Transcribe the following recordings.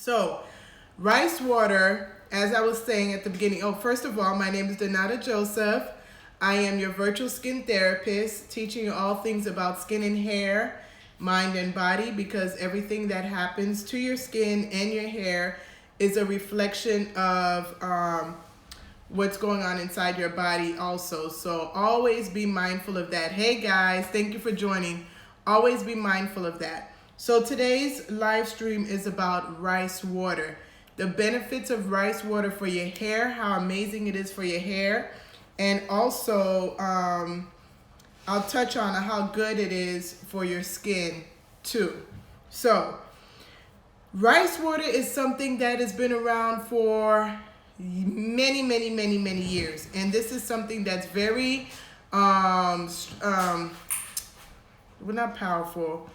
So, rice water, as I was saying at the beginning, first of all, my name is Donata Joseph. I am your virtual skin therapist, teaching you all things about skin and hair, mind and body, because everything that happens to your skin and your hair is a reflection of what's going on inside your body also. So always be mindful of that. Hey guys, thank you for joining. Always be mindful of that. So today's live stream is about rice water. The benefits of rice water for your hair, how amazing it is for your hair. And also, I'll touch on how good it is for your skin too. So, rice water is something that has been around for many years. And this is something that's very, well, not powerful.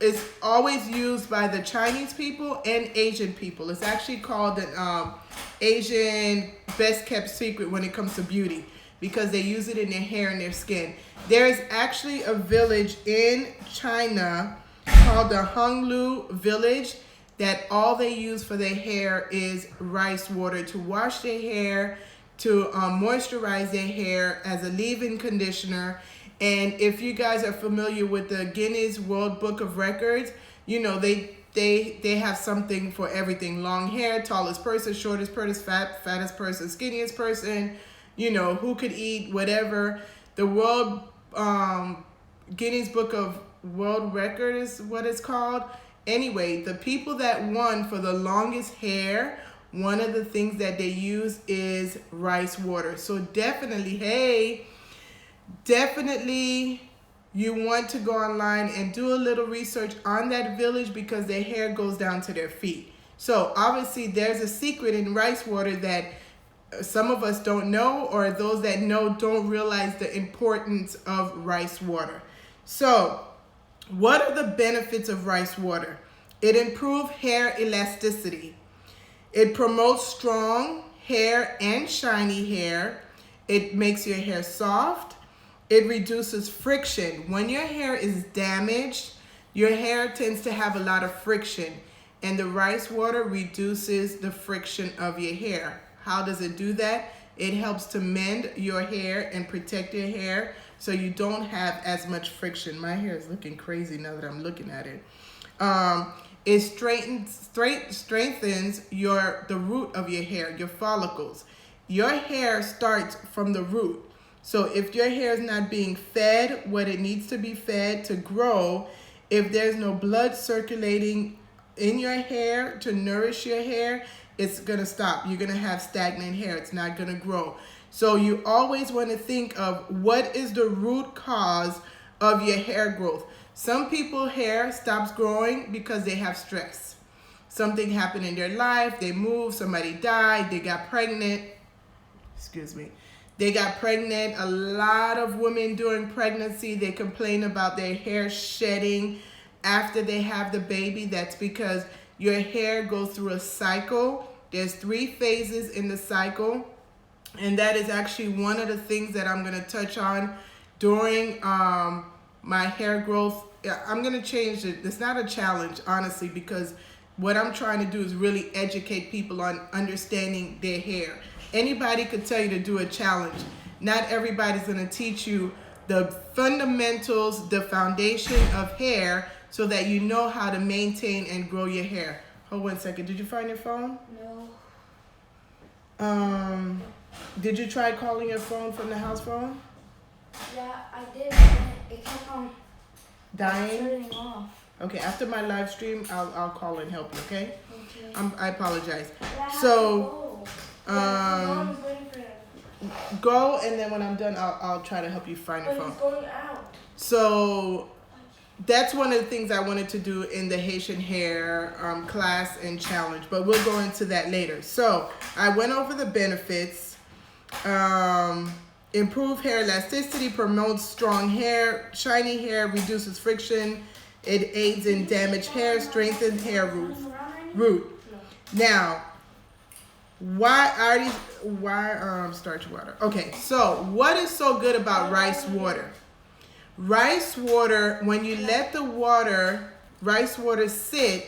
It's always used by the Chinese people and Asian people. It's actually called an Asian best kept secret when it comes to beauty, because they use it in their hair and their skin. There is actually a village in China called the Honglu village that all they use for their hair is rice water to wash their hair, to moisturize their hair as a leave-in conditioner. And if you guys are familiar with the Guinness World Book of Records, you know, they have something for everything. Long hair, tallest person, shortest person, fattest person, skinniest person, you know, who could eat whatever. The World Guinness Book of World Record is what it's called. Anyway, the people that won for the longest hair, one of the things that they use is rice water. So definitely, you want to go online and do a little research on that village, because their hair goes down to their feet. So obviously there's a secret in rice water that some of us don't know, or those that know don't realize the importance of rice water. So what are the benefits of rice water? It improves hair elasticity. It promotes strong hair and shiny hair. It makes your hair soft. It reduces friction. When your hair is damaged, your hair tends to have a lot of friction, and the rice water reduces the friction of your hair. How does it do that? It helps to mend your hair and protect your hair so you don't have as much friction. My hair is looking crazy now that I'm looking at it. It strengthens the root of your hair, your follicles. Your hair starts from the root. So if your hair is not being fed what it needs to be fed to grow, if there's no blood circulating in your hair to nourish your hair, it's going to stop. You're going to have stagnant hair. It's not going to grow. So you always want to think of what is the root cause of your hair growth. Some people's hair stops growing because they have stress. Something happened in their life. They moved. Somebody died. They got pregnant. Excuse me. They got pregnant. A lot of women during pregnancy, they complain about their hair shedding after they have the baby. That's because your hair goes through a cycle. There's 3 phases in the cycle. And that is actually one of the things that I'm going to touch on during my hair growth. I'm going to change it. It's not a challenge, honestly, because what I'm trying to do is really educate people on understanding their hair. Anybody could tell you to do a challenge. Not everybody's going to teach you the fundamentals, the foundation of hair, so that you know how to maintain and grow your hair. Hold 1 second. Did you find your phone? No. Did you try calling your phone from the house phone? Yeah, I did. But it kept on dying? turning off. Okay, after my live stream, I'll call and help you, okay? Okay. I apologize. But I have So, to go. Mom's waiting for him. go, and then when I'm done, I'll try to help you find your But phone. he's going out. So that's one of the things I wanted to do in the Haitian hair class and challenge, but we'll go into that later. So I went over the benefits. Improve hair elasticity, promotes strong hair, shiny hair, reduces friction. It aids in damaged hair, strengthens hair root. Now, why starch water? Okay, so what is so good about rice water? Rice water, when you let the rice water sit,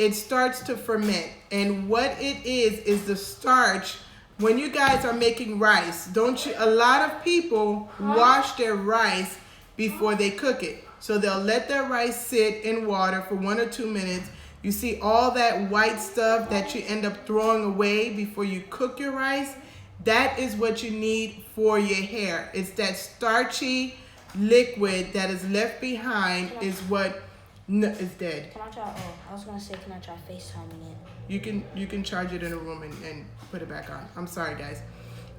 it starts to ferment. And what it is the starch. When you guys are making rice, a lot of people wash their rice before they cook it. So they'll let their rice sit in water for 1 or 2 minutes. You see all that white stuff that you end up throwing away before you cook your rice. That is what you need for your hair. It's that starchy liquid that is left behind is what is dead. Can I try? Oh, I was gonna say, can I try FaceTiming it? You can charge it in a room and put it back on. I'm sorry, guys.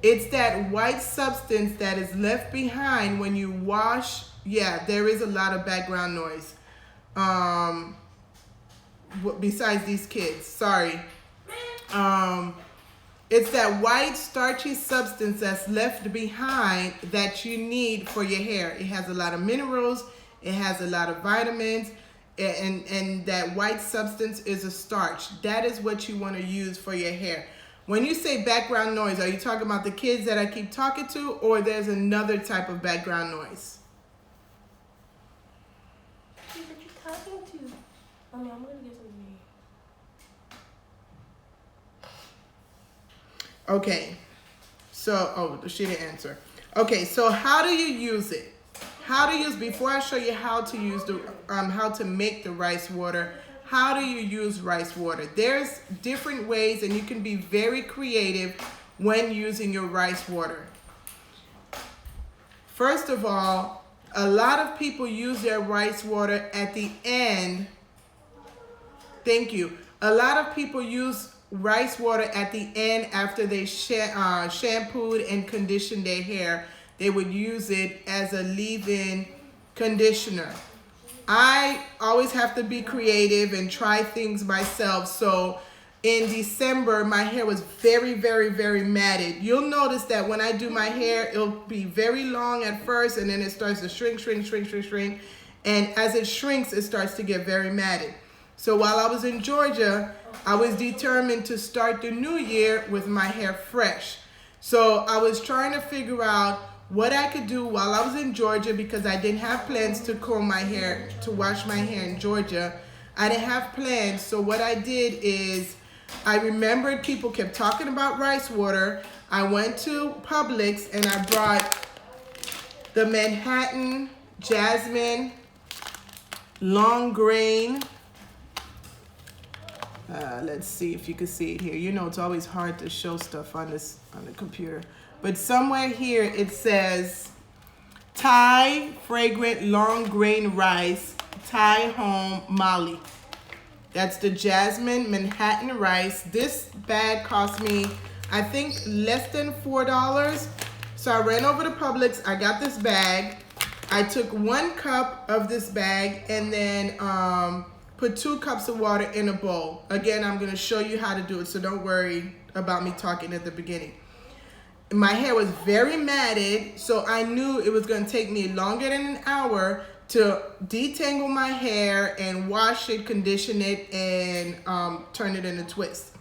It's that white substance that is left behind when you wash. Yeah, there is a lot of background noise. Besides these kids, sorry. It's that white starchy substance that's left behind that you need for your hair. It has a lot of minerals. It has a lot of vitamins. And that white substance is a starch. That is what you want to use for your hair. When you say background noise, are you talking about the kids that I keep talking to, or there's another type of background noise? Who that you talking to? I mean, I'm gonna get something. Okay. So, she didn't answer. Okay, so how do you use it? Before I show you how to use how to make the rice water, how do you use rice water? There's different ways, and you can be very creative when using your rice water. First of all, a lot of people use their rice water at the end. Thank you. A lot of people use rice water at the end after they shampooed and conditioned their hair. They would use it as a leave-in conditioner. I always have to be creative and try things myself. So in December, my hair was very, very, very matted. You'll notice that when I do my hair, it'll be very long at first, and then it starts to shrink. And as it shrinks, it starts to get very matted. So while I was in Georgia, I was determined to start the new year with my hair fresh. So I was trying to figure out what I could do while I was in Georgia, because I didn't have plans to comb my hair, to wash my hair in Georgia. I didn't have plans. So what I did is I remembered people kept talking about rice water. I went to Publix and I brought the Manhattan Jasmine long grain. Let's see if you can see it here. You know, it's always hard to show stuff on the computer. But somewhere here it says Thai fragrant long grain rice, Thai home Mali. That's the Jasmine Manhattan rice. This bag cost me, I think, less than $4. So I ran over to Publix. I got this bag. I took 1 cup of this bag and then put 2 cups of water in a bowl. Again, I'm going to show you how to do it, so don't worry about me talking at the beginning. My hair was very matted, so I knew it was going to take me longer than an hour to detangle my hair and wash it, condition it, and turn it into twists.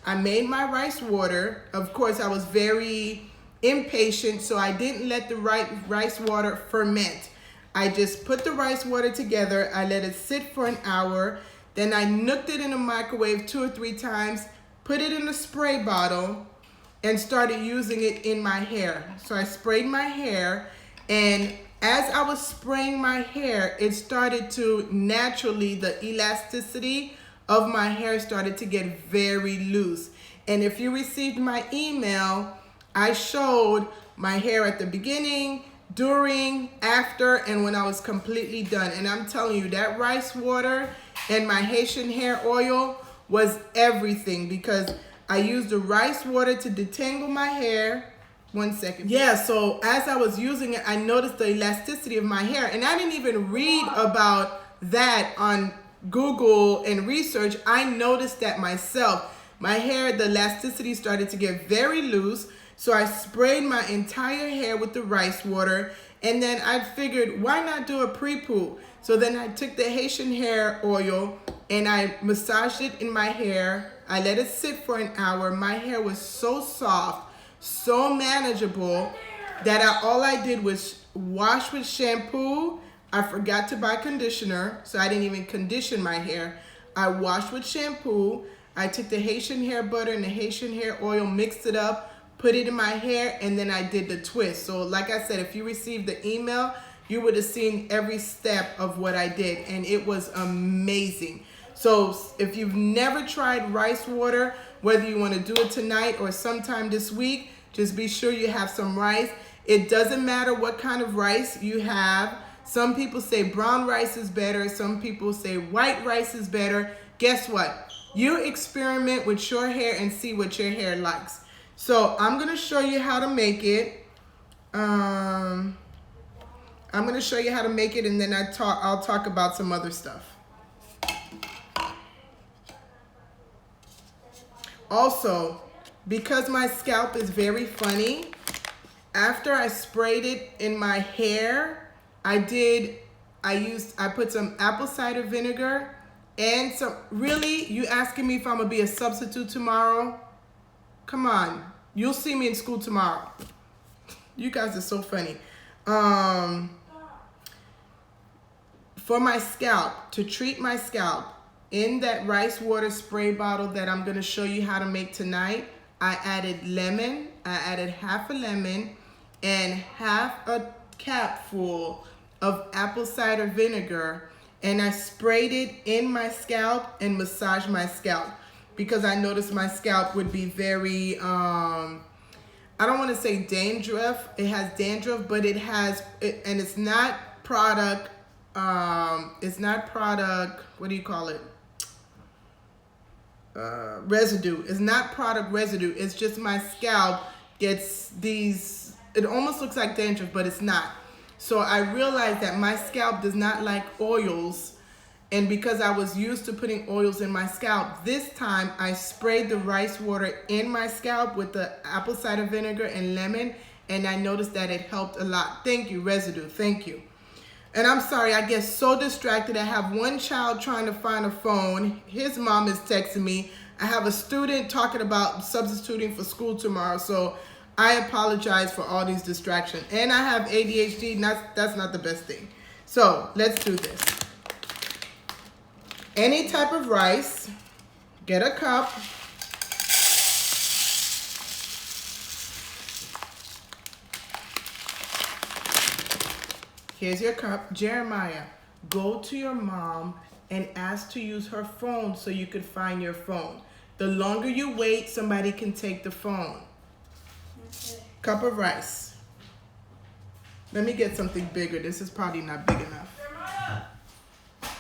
I made my rice water. Of course, I was very impatient, so I didn't let the rice water ferment. I just put the rice water together. I let it sit for an hour. Then I nooked it in the microwave 2 or 3 times, put it in a spray bottle, and started using it in my hair. So I sprayed my hair, and as I was spraying my hair, it started to naturally, the elasticity of my hair started to get very loose. And if you received my email, I showed my hair at the beginning, during, after, and when I was completely done. And I'm telling you, that rice water and my Haitian hair oil was everything, because I used the rice water to detangle my hair. 1 second. Yeah, so as I was using it, I noticed the elasticity of my hair. And I didn't even read about that on Google and research. I noticed that myself. My hair, the elasticity started to get very loose. So I sprayed my entire hair with the rice water. And then I figured, why not do a pre-poo? So then I took the Haitian hair oil and I massaged it in my hair. I let it sit for an hour. My hair was so soft, so manageable, that all I did was wash with shampoo. I forgot to buy conditioner, so I didn't even condition my hair. I washed with shampoo. I took the Haitian hair butter and the Haitian hair oil, mixed it up, put it in my hair, and then I did the twist. So like I said, if you received the email, you would have seen every step of what I did, and it was amazing. So if you've never tried rice water, whether you want to do it tonight or sometime this week, just be sure you have some rice. It doesn't matter what kind of rice you have. Some people say brown rice is better. Some people say white rice is better. Guess what? You experiment with your hair and see what your hair likes. So I'm going to show you how to make it. I'm going to show you how to make it, and then I'll talk about some other stuff. Also, because my scalp is very funny, after I sprayed it in my hair, I put some apple cider vinegar and some, really, you asking me if I'm gonna be a substitute tomorrow? Come on, you'll see me in school tomorrow. You guys are so funny. For my scalp, to treat my scalp, in that rice water spray bottle that I'm gonna show you how to make tonight, I added lemon. I added half a lemon and half a capful of apple cider vinegar, and I sprayed it in my scalp and massaged my scalp because I noticed my scalp would be very, I don't want to say dandruff. It has dandruff, but it has, and it's not product, what do you call it? Residue. It's not product residue. It's just my scalp gets these, it almost looks like dandruff, but it's not. So I realized that my scalp does not like oils, and because I was used to putting oils in my scalp, this time I sprayed the rice water in my scalp with the apple cider vinegar and lemon, and I noticed that it helped a lot. Thank you, residue. Thank you. And I'm sorry, I get so distracted. I have one child trying to find a phone. His mom is texting me. I have a student talking about substituting for school tomorrow. So I apologize for all these distractions. And I have ADHD. That's not the best thing. So let's do this. Any type of rice, get a cup. Here's your cup. Jeremiah, go to your mom and ask to use her phone so you could find your phone. The longer you wait, somebody can take the phone. Okay. Cup of rice. Let me get something bigger. This is probably not big enough. Jeremiah.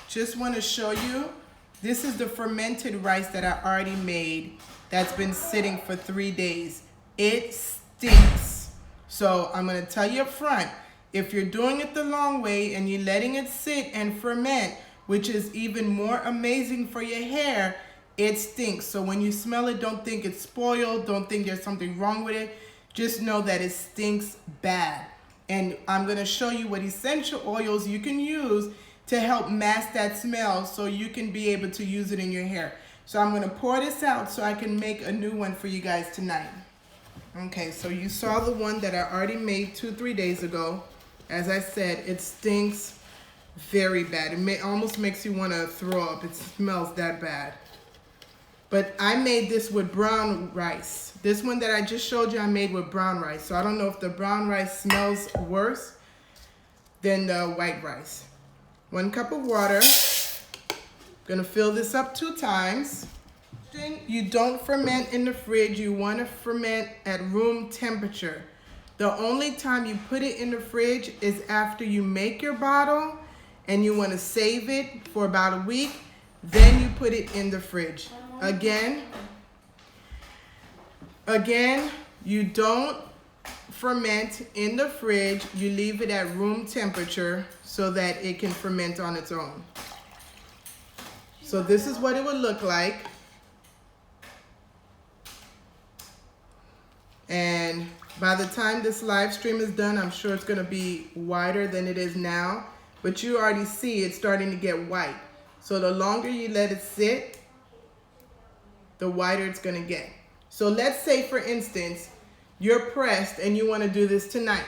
Just want to show you, this is the fermented rice that I already made that's been sitting for 3 days. It stinks. So I'm going to tell you up front, if you're doing it the long way and you're letting it sit and ferment, which is even more amazing for your hair, it stinks. So when you smell it, don't think it's spoiled. Don't think there's something wrong with it. Just know that it stinks bad. And I'm going to show you what essential oils you can use to help mask that smell so you can be able to use it in your hair. So I'm going to pour this out so I can make a new one for you guys tonight. Okay, so you saw the one that I already made 2-3 days ago. As I said, it stinks very bad. It almost makes you want to throw up. It smells that bad. But I made this with brown rice. This one that I just showed you, I made with brown rice. So I don't know if the brown rice smells worse than the white rice. 1 cup of water. Gonna fill this up 2 times. You don't ferment in the fridge. You want to ferment at room temperature. The only time you put it in the fridge is after you make your bottle and you want to save it for about a week. Then you put it in the fridge. Again, you don't ferment in the fridge. You leave it at room temperature so that it can ferment on its own. So this is what it would look like. And by the time this live stream is done, I'm sure it's going to be wider than it is now. But you already see it's starting to get white. So the longer you let it sit, the whiter it's going to get. So let's say, for instance, you're pressed and you want to do this tonight.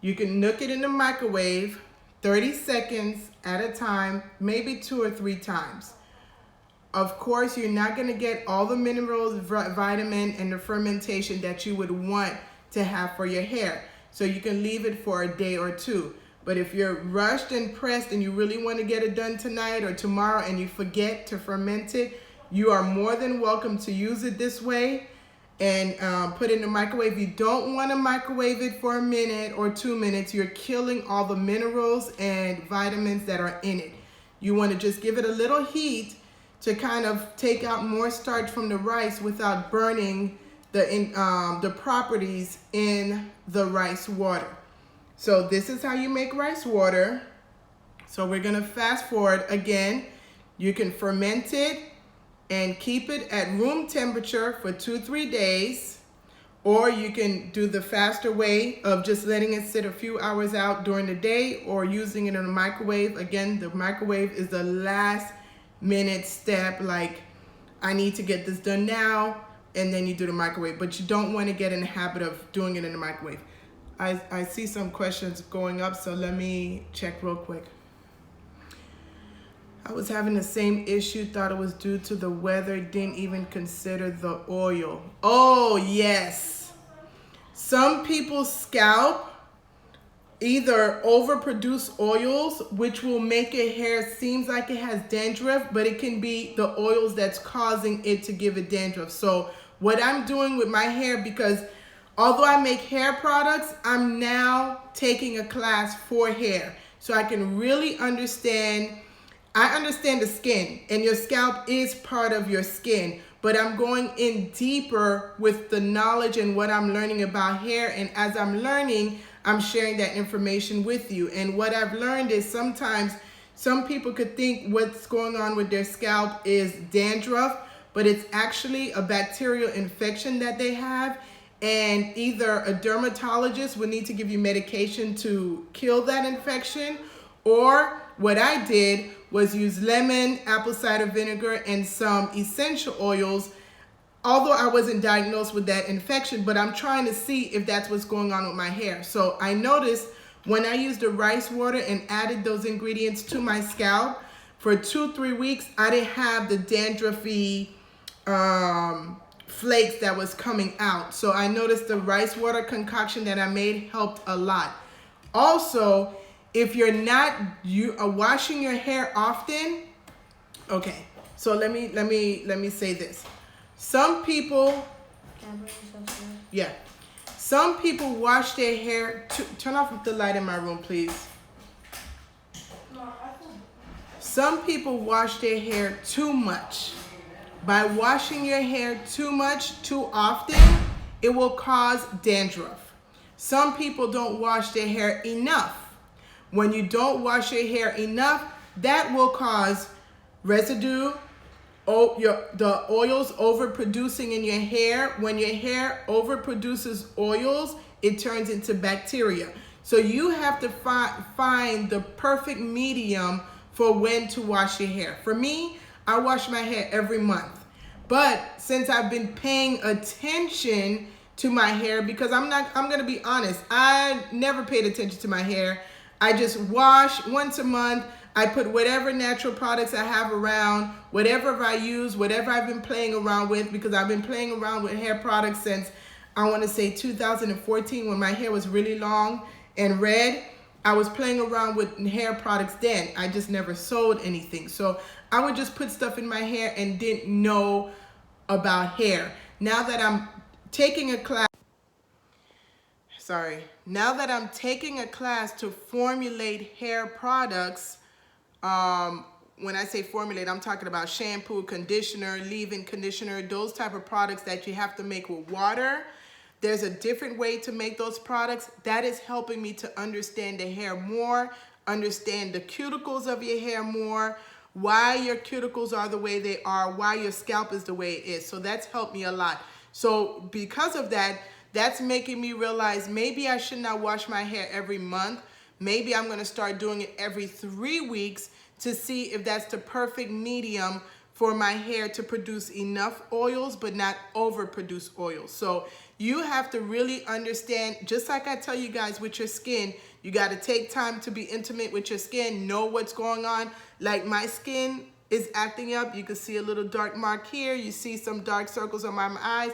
You can nook it in the microwave 30 seconds at a time, maybe 2 or 3 times. Of course, you're not going to get all the minerals, vitamin, and the fermentation that you would want to have for your hair. So you can leave it for a day or two. But if you're rushed and pressed and you really want to get it done tonight or tomorrow and you forget to ferment it, you are more than welcome to use it this way and put it in the microwave. You don't want to microwave it for a minute or 2 minutes. You're killing all the minerals and vitamins that are in it. You want to just give it a little heat to kind of take out more starch from the rice without burning the properties in the rice water. So this is how you make rice water. So we're gonna fast forward again. You can ferment it and keep it at room temperature for 2-3 days, or you can do the faster way of just letting it sit a few hours out during the day or using it in a microwave. Again, the microwave is the last minute step, like I need to get this done now, and then you do the microwave, but you don't want to get in the habit of doing it in the microwave. I see some questions going up, so let me check real quick. I was having the same issue, thought it was due to the weather, didn't even consider the oil. Oh yes, some people's scalp either overproduce oils, which will make your hair seems like it has dandruff, but it can be the oils that's causing it to give it dandruff. So what I'm doing with my hair, because although I make hair products, I'm now taking a class for hair so I can really understand. I understand the skin, and your scalp is part of your skin, but I'm going in deeper with the knowledge and what I'm learning about hair. And as I'm learning, I'm sharing that information with you. And what I've learned is sometimes some people could think what's going on with their scalp is dandruff, but it's actually a bacterial infection that they have. And either a dermatologist would need to give you medication to kill that infection, or what I did was use lemon, apple cider vinegar, and some essential oils. Although I wasn't diagnosed with that infection, but I'm trying to see if that's what's going on with my hair. So I noticed when I used the rice water and added those ingredients to my scalp, for 2-3 weeks, I didn't have the dandruffy flakes that was coming out. So I noticed the rice water concoction that I made helped a lot. Also, if you're not washing your hair often, okay, so let me say this. Some people, yeah, some people wash their hair. Turn off the light in my room, please. Some people wash their hair too much. By washing your hair too much, too often, it will cause dandruff. Some people don't wash their hair enough. When you don't wash your hair enough, that will cause residue, the oils overproducing in your hair. When your hair overproduces oils, it turns into bacteria. So you have to find the perfect medium for when to wash your hair. For me, I wash my hair every month. But since I've been paying attention to my hair, because I'm gonna be honest, I never paid attention to my hair. I just wash once a month. I put whatever natural products I have around, whatever I use, whatever I've been playing around with, because I've been playing around with hair products since, I want to say 2014, when my hair was really long and red. I was playing around with hair products then. I just never sold anything. So I would just put stuff in my hair and didn't know about hair. Now that I'm taking a class, now that I'm taking a class to formulate hair products, when I say formulate, I'm talking about shampoo, conditioner, leave-in conditioner, those type of products that you have to make with water. There's a different way to make those products. That is helping me to understand the hair more, understand the cuticles of your hair more, why your cuticles are the way they are, why your scalp is the way it is. So that's helped me a lot. So because of that, that's making me realize maybe I should not wash my hair every month. Maybe I'm going to start doing it every 3 weeks to see if that's the perfect medium for my hair to produce enough oils but not overproduce oils. So you have to really understand, just like I tell you guys with your skin, you got to take time to be intimate with your skin, know what's going on. Like my skin, is acting up. You can see a little dark mark here. You see some dark circles on my eyes.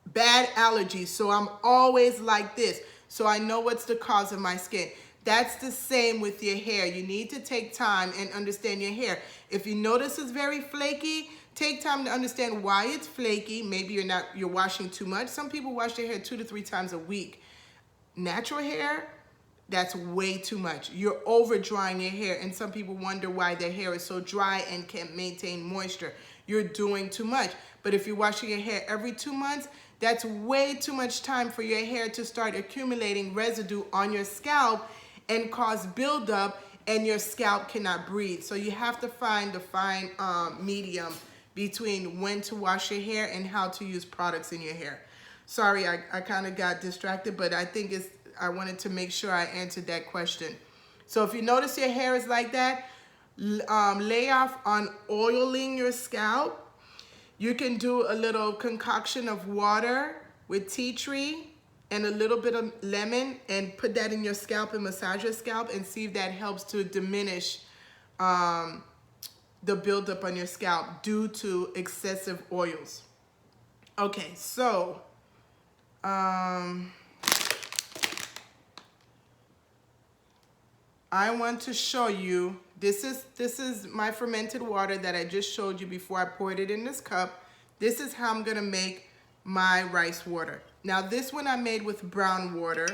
Bad allergies. So I'm always like this. So I know what's the cause of my skin. That's the same with your hair. You need to take time and understand your hair. If you notice it's very flaky, take time to understand why it's flaky. Maybe you're washing too much. Some people wash their hair 2 to 3 times a week. Natural hair, that's way too much. You're over drying your hair, and some people wonder why their hair is so dry and can't maintain moisture. You're doing too much. But if you're washing your hair every 2 months, that's way too much time for your hair to start accumulating residue on your scalp and cause buildup, and your scalp cannot breathe. So you have to find the fine medium between when to wash your hair and how to use products in your hair. Sorry, I kind of got distracted, but I think I wanted to make sure I answered that question. So if you notice your hair is like that, lay off on oiling your scalp. You can do a little concoction of water with tea tree and a little bit of lemon and put that in your scalp and massage your scalp and see if that helps to diminish the buildup on your scalp due to excessive oils. Okay, so I want to show you, this is my fermented water that I just showed you before I poured it in this cup. This is how I'm gonna make my rice water. Now this one I made with brown water.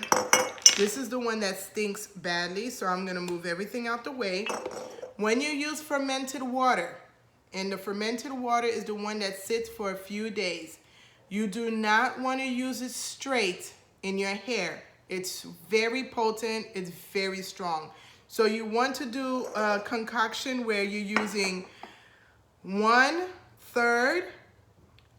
This is the one that stinks badly, so I'm gonna move everything out the way. When you use fermented water, and the fermented water is the one that sits for a few days, you do not want to use it straight in your hair. It's very potent, it's very strong. So you want to do a concoction where you're using 1/3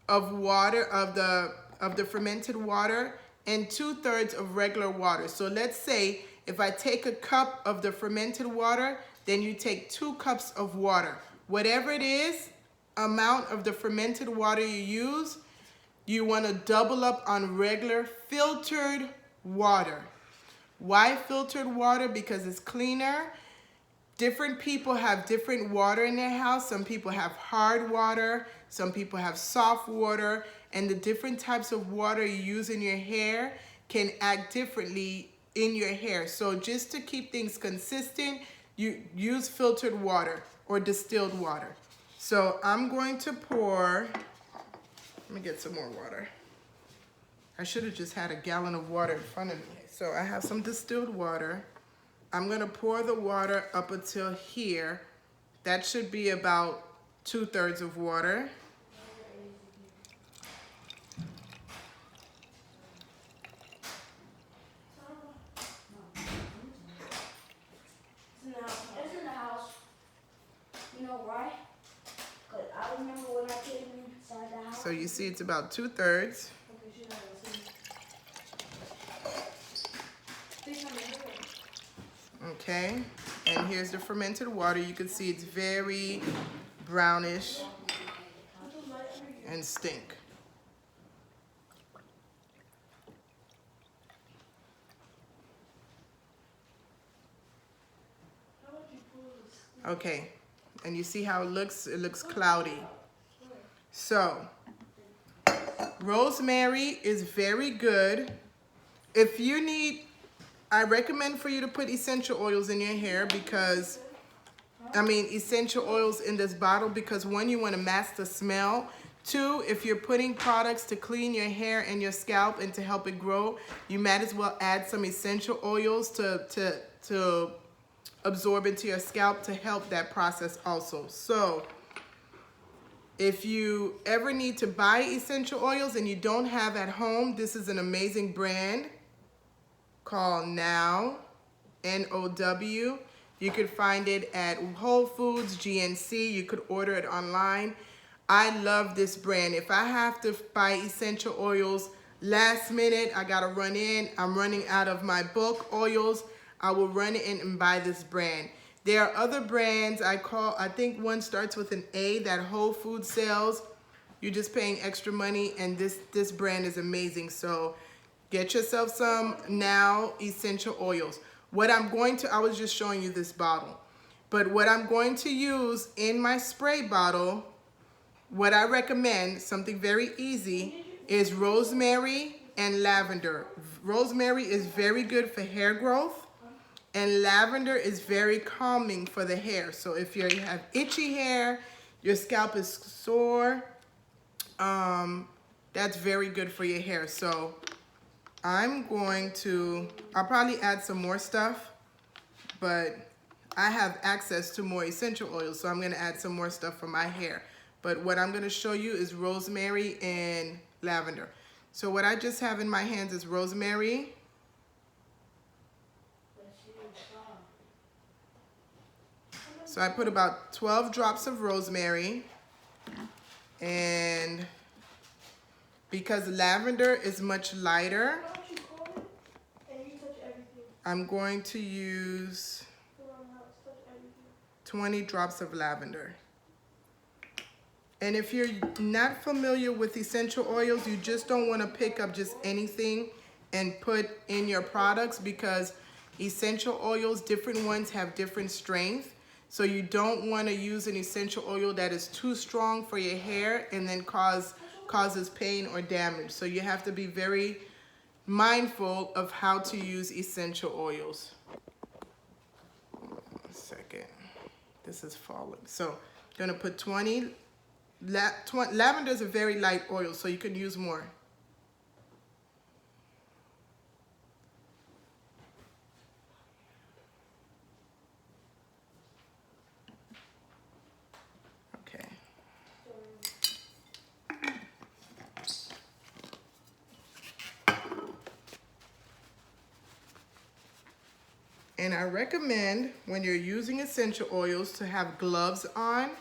of water, of the fermented water, and 2/3 of regular water. So let's say if I take a cup of the fermented water, then you take 2 cups of water. Whatever it is, amount of the fermented water you use, you want to double up on regular filtered water. Why filtered water? Because it's cleaner. Different people have different water in their house. Some people have hard water, some people have soft water, and the different types of water you use in your hair can act differently in your hair. So just to keep things consistent, you use filtered water or distilled water. So I'm going to pour, let me get some more water. I should have just had a gallon of water in front of me. So I have some distilled water. I'm gonna pour the water up until here. That should be about 2/3 of water. It's in the house. You know why? Because I remember when I came inside the house. So you see it's about 2/3. Okay, and here's the fermented water. You can see it's very brownish and stink. Okay, and you see how it looks? It looks cloudy. So, rosemary is very good. If you need, I recommend for you to put essential oils in your hair because, essential oils in this bottle because 1, you want to mask the smell. 2, if you're putting products to clean your hair and your scalp and to help it grow, you might as well add some essential oils to absorb into your scalp to help that process also. So if you ever need to buy essential oils and you don't have at home, this is an amazing brand called Now, N-O-W. You could find it at Whole Foods, GNC. You could order it online. I love this brand. If I have to buy essential oils last minute, I gotta run in, I'm running out of my bulk oils, I will run in and buy this brand. There are other brands I think one starts with an A that Whole Foods sells. You're just paying extra money, and this brand is amazing. So get yourself some Now essential oils. I was just showing you this bottle. But what I'm going to use in my spray bottle, what I recommend, something very easy, is rosemary and lavender. Rosemary is very good for hair growth, and lavender is very calming for the hair. So if you have itchy hair, your scalp is sore, that's very good for your hair. So I'll probably add some more stuff, but I have access to more essential oils, so I'm gonna add some more stuff for my hair. But what I'm gonna show you is rosemary and lavender. So what I just have in my hands is rosemary. So I put about 12 drops of rosemary, and because lavender is much lighter, I'm going to use 20 drops of lavender. And if you're not familiar with essential oils, you just don't want to pick up just anything and put in your products, because essential oils, different ones have different strength. So you don't want to use an essential oil that is too strong for your hair and then causes pain or damage. So you have to be very mindful of how to use essential oils. 1 second. This is falling. So I'm gonna put 20. Lavender is a very light oil, so you can use more. Okay. And I recommend when you're using essential oils to have gloves on,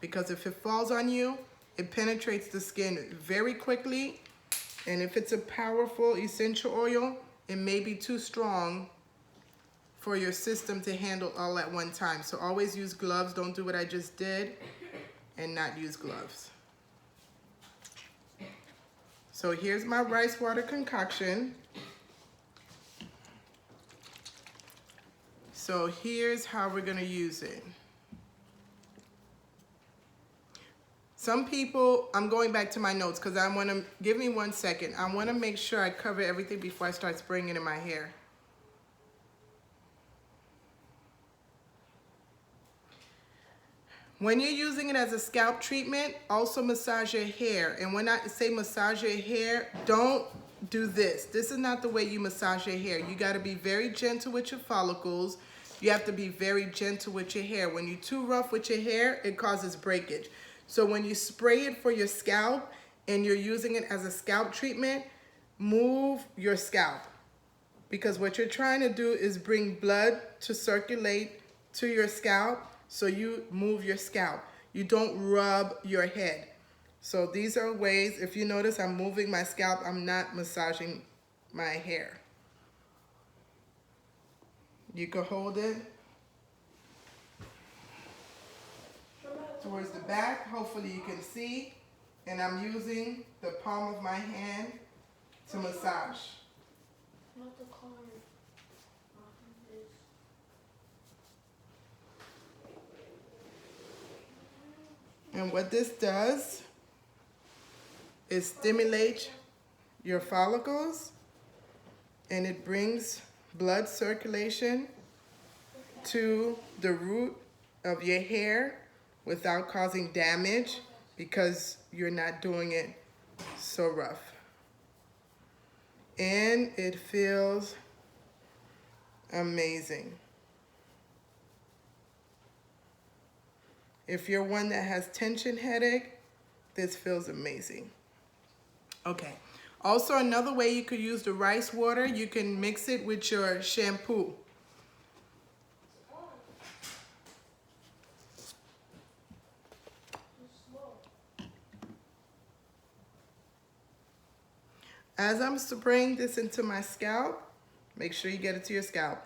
because if it falls on you, it penetrates the skin very quickly. And if it's a powerful essential oil, it may be too strong for your system to handle all at one time. So always use gloves. Don't do what I just did and not use gloves. So here's my rice water concoction. So here's how we're gonna use it. Some people, I'm going back to my notes because I want to, give me 1 second. I want to make sure I cover everything before I start spraying it in my hair. When you're using it as a scalp treatment, also massage your hair. And when I say massage your hair, don't do this. This is not the way you massage your hair. You got to be very gentle with your follicles. You have to be very gentle with your hair. When you're too rough with your hair, it causes breakage. So when you spray it for your scalp and you're using it as a scalp treatment, move your scalp. Because what you're trying to do is bring blood to circulate to your scalp, so you move your scalp. You don't rub your head. So these are ways, if you notice I'm moving my scalp, I'm not massaging my hair. You can hold it towards the back, hopefully you can see, and I'm using the palm of my hand to massage. Not the corner. And what this does is stimulate your follicles, and it brings blood circulation to the root of your hair without causing damage, because you're not doing it so rough. And it feels amazing. If you're one that has tension headache, this feels amazing. Okay. Also, another way you could use the rice water, you can mix it with your shampoo. As I'm spraying this into my scalp, make sure you get it to your scalp.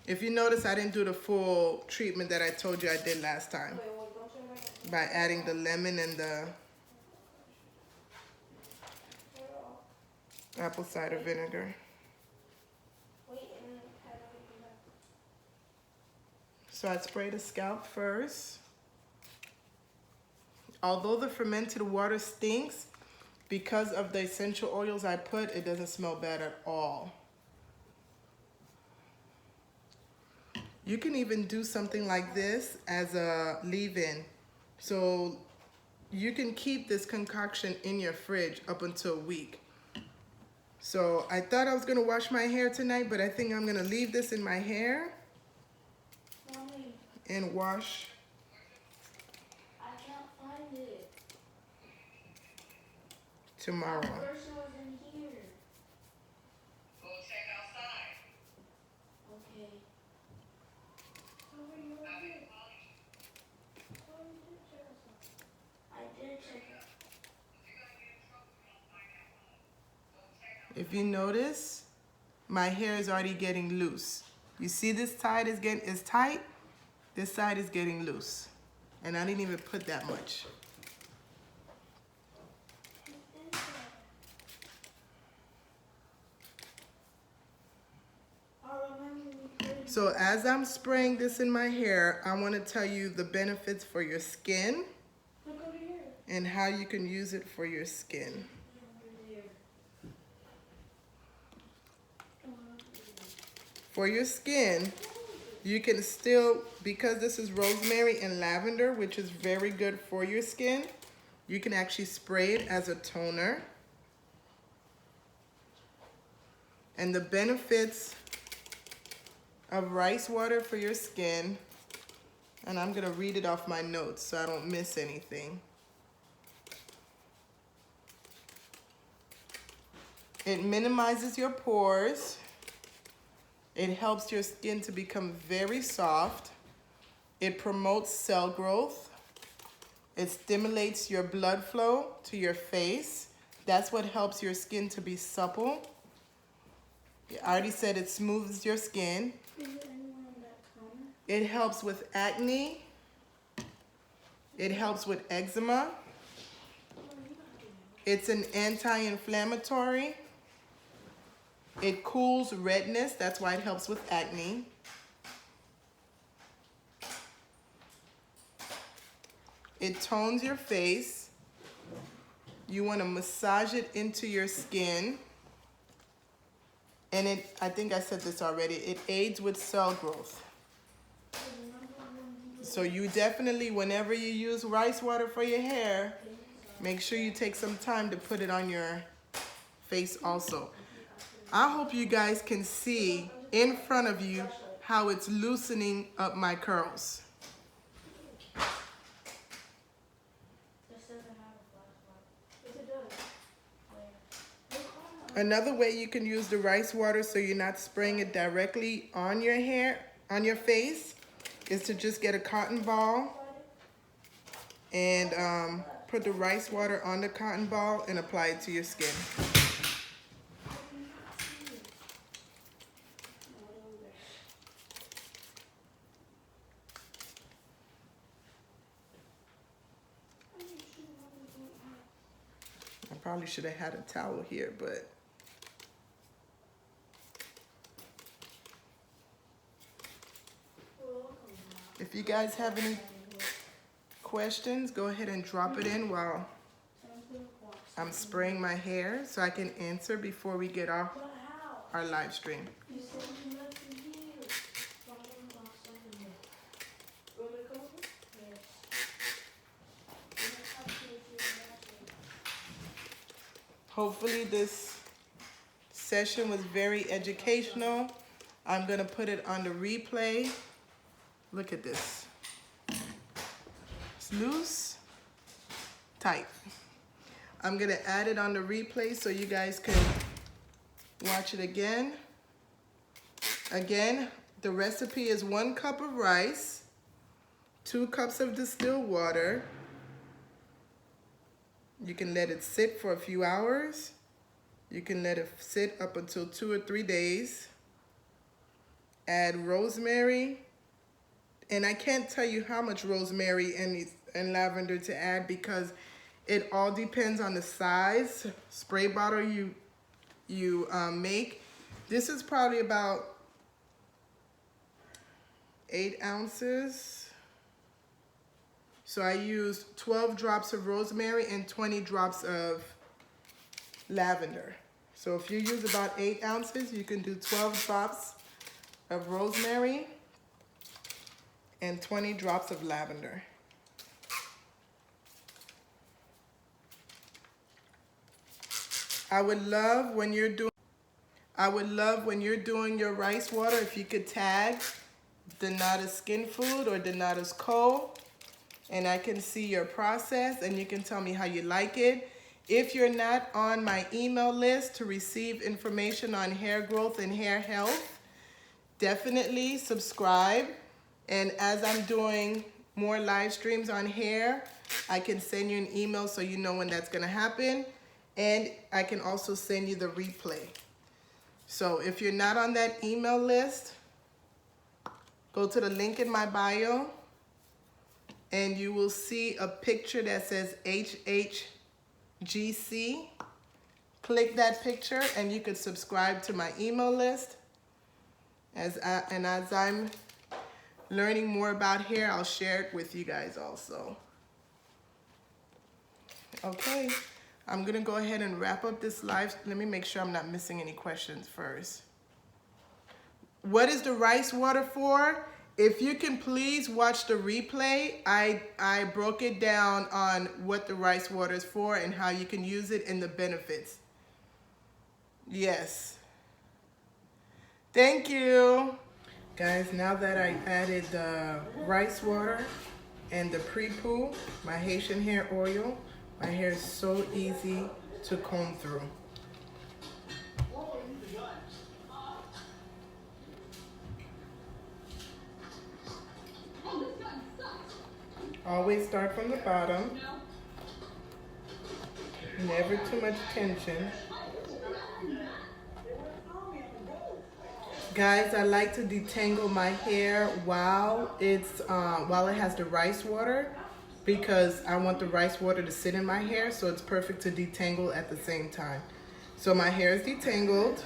If you notice, I didn't do the full treatment that I told you I did last time by adding the lemon and the apple cider vinegar. So I spray the scalp first. Although the fermented water stinks, because of the essential oils I put, it doesn't smell bad at all. You can even do something like this as a leave-in. So you can keep this concoction in your fridge up until a week. So I thought I was gonna wash my hair tonight, but I think I'm gonna leave this in my hair and wash. I can't find it. Tomorrow. The person was in here. Go check outside. Okay. I did check out. If you notice, my hair is already getting loose. You see this side is tight, this side is getting loose. And I didn't even put that much. So as I'm spraying this in my hair, I want to tell you the benefits for your skin and how you can use it for your skin. For your skin, you can still, because this is rosemary and lavender, which is very good for your skin, you can actually spray it as a toner. And the benefits of rice water for your skin, and I'm gonna read it off my notes so I don't miss anything. It minimizes your pores. It helps your skin to become very soft. It promotes cell growth. It stimulates your blood flow to your face. That's what helps your skin to be supple. I already said it smooths your skin. It helps with acne. It helps with eczema. It's an anti-inflammatory. It cools redness, that's why it helps with acne. It tones your face. You want to massage it into your skin. And I think I said this already, it aids with cell growth. So you definitely, whenever you use rice water for your hair, make sure you take some time to put it on your face also. I hope you guys can see in front of you how it's loosening up my curls. Another way you can use the rice water so you're not spraying it directly on your hair, on your face, is to just get a cotton ball and put the rice water on the cotton ball and apply it to your skin. I probably should have had a towel here, but if you guys have any questions, go ahead and drop it in while I'm spraying my hair so I can answer before we get off our live stream. Hopefully this session was very educational. I'm gonna put it on the replay. Look at this. It's loose, tight. I'm gonna add it on the replay so you guys can watch it again. Again, the recipe is 1 cup of rice, 2 cups of distilled water. You can let it sit for a few hours. You can let it sit up until 2 or 3 days. Add rosemary. And I can't tell you how much rosemary and lavender to add because it all depends on the size spray bottle you make. This is probably about 8 ounces. So I used 12 drops of rosemary and 20 drops of lavender. So if you use about 8 ounces, you can do 12 drops of rosemary and 20 drops of lavender. I would love when you're doing your rice water if you could tag Denata's Skinfood or Denata's Co. And I can see your process and you can tell me how you like it. If you're not on my email list to receive information on hair growth and hair health, definitely subscribe. And as I'm doing more live streams on hair, I can send you an email so you know when that's gonna happen. And I can also send you the replay. So if you're not on that email list, go to the link in my bio and you will see a picture that says HHGC. Click that picture and you can subscribe to my email list. As I'm learning more about hair, I'll share it with you guys also. Okay. I'm gonna go ahead and wrap up this live. Let me make sure I'm not missing any questions first. What is the rice water for? If you can please watch the replay, I broke it down on what the rice water is for and how you can use it and the benefits. Yes. Thank you. Guys, now that I added the rice water and the pre-poo, my Haitian hair oil, my hair is so easy to comb through. Always start from the bottom. Never too much tension. Guys, I like to detangle my hair while it has the rice water, because I want the rice water to sit in my hair, so it's perfect to detangle at the same time. So my hair is detangled.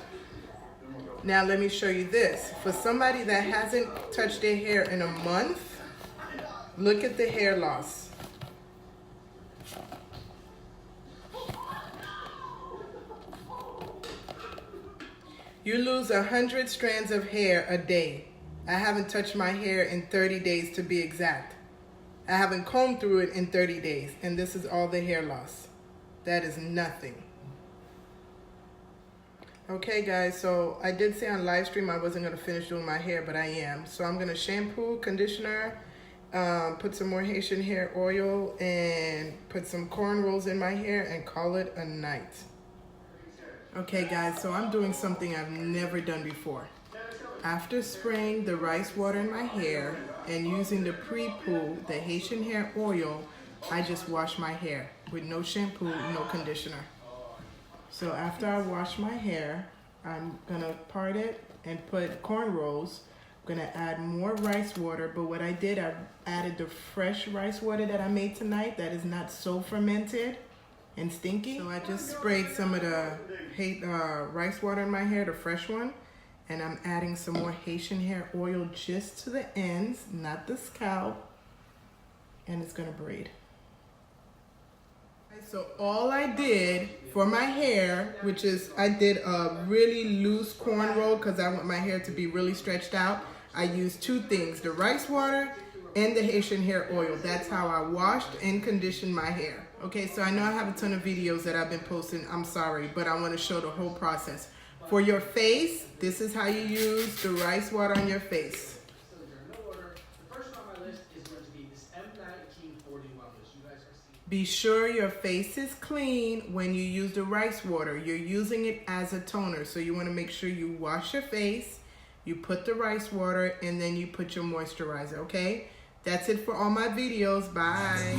Now let me show you this. For somebody that hasn't touched their hair in a month, look at the hair loss. You lose 100 strands of hair a day. I haven't touched my hair in 30 days to be exact. I haven't combed through it in 30 days, and this is all the hair loss. That is nothing. Okay guys, so I did say on live stream I wasn't gonna finish doing my hair, but I am. So I'm gonna shampoo, conditioner, put some more Haitian hair oil, and put some cornrows in my hair and call it a night. Okay guys, so I'm doing something I've never done before. After spraying the rice water in my hair and using the pre-poo, the Haitian hair oil, I just wash my hair with no shampoo, no conditioner. So after I wash my hair, I'm gonna part it and put cornrows. I'm gonna add more rice water, but what I did, I added the fresh rice water that I made tonight that is not so fermented and stinky. So I just sprayed some of the rice water in my hair, the fresh one, and I'm adding some more Haitian hair oil just to the ends, not the scalp, and it's gonna braid. So all I did for my hair, which is I did a really loose cornrow because I want my hair to be really stretched out. I used two things, the rice water and the Haitian hair oil. That's how I washed and conditioned my hair. Okay, so I know I have a ton of videos that I've been posting. I'm sorry, but I want to show the whole process. For your face, this is how you use the rice water on your face. Be sure your face is clean when you use the rice water. You're using it as a toner, so you want to make sure you wash your face, you put the rice water, and then you put your moisturizer, okay? That's it for all my videos. Bye.